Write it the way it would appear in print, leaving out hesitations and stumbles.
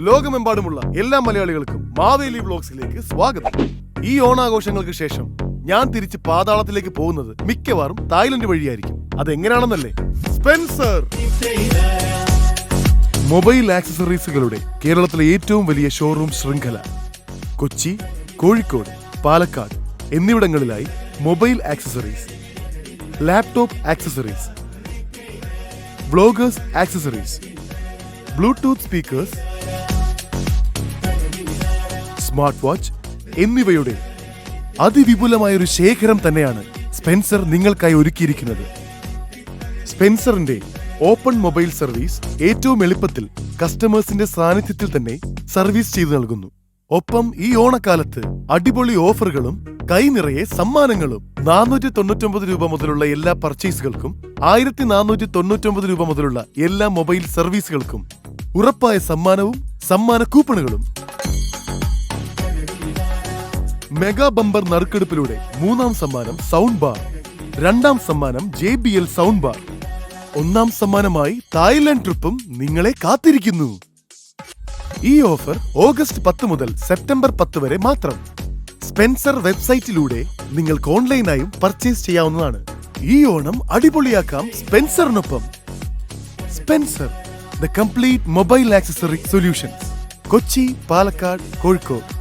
ലോകമെമ്പാടുമുള്ള എല്ലാ മലയാളികൾക്കും മാവേലി വ്ലോഗ്സിലേക്ക് സ്വാഗതം. ഈ ഓണാഘോഷങ്ങൾക്ക് ശേഷം ഞാൻ തിരിച്ച് പാതാളത്തിലേക്ക് പോകുന്നത് മിക്കവാറും തായ്ലൻഡ് വഴിയായിരിക്കും. അതെങ്ങനെയാണെന്നല്ലേ? സ്പെൻസർ മൊബൈൽ ആക്സസറീസുകളുടെ കേരളത്തിലെ ഏറ്റവും വലിയ ഷോറൂം ശൃംഖല കൊച്ചി, കോഴിക്കോട്, പാലക്കാട് എന്നിവിടങ്ങളിലായി mobile accessories, laptop accessories, bloggers accessories, bluetooth speakers, smart watch എന്നിവയുടെ അതിവിപുലമായൊരു ശേഖരം തന്നെയാണ് സ്പെൻസർ നിങ്ങൾക്കായി ഒരുക്കിയിരിക്കുന്നത്. സ്പെൻസറിന്റെ ഓപ്പൺ മൊബൈൽ സർവീസ് ഏറ്റവും എളുപ്പത്തിൽ കസ്റ്റമേഴ്സിന്റെ സാന്നിധ്യത്തിൽ തന്നെ സർവീസ് ചെയ്തു നൽകുന്നു. ഒപ്പം ഈ ഓണക്കാലത്ത് അടിപൊളി ഓഫറുകളും കൈനിറയെ സമ്മാനങ്ങളും. 499 രൂപ മുതലുള്ള എല്ലാ പർച്ചേസുകൾക്കും 1499 രൂപ മുതലുള്ള എല്ലാ മൊബൈൽ സർവീസുകൾക്കും ഉറപ്പായ സമ്മാനവും സമ്മാന കൂപ്പണുകളും. മെഗാ ബമ്പർ നറുക്കെടുപ്പിലൂടെ 3ാം സമ്മാനം സൗണ്ട് ബാർ, 2ാം സമ്മാനം JBL സൗണ്ട് ബാർ, 1ാം സമ്മാനമായി തായ്ലൻഡ് ട്രിപ്പും നിങ്ങളെ കാത്തിരിക്കുന്നു. ഈ ഓഫർ ഓഗസ്റ്റ് 10 മുതൽ സെപ്റ്റംബർ 10 വരെ മാത്രം. സ്പെൻസർ വെബ്സൈറ്റിലൂടെ നിങ്ങൾക്ക് ഓൺലൈനായും പർച്ചേസ് ചെയ്യാവുന്നതാണ്. ഈ ഓണം അടിപൊളിയാക്കാം സ്പെൻസറിനൊപ്പം. Spencer, the complete mobile accessory solutions. Kochi, Palakkad, Kozhikode.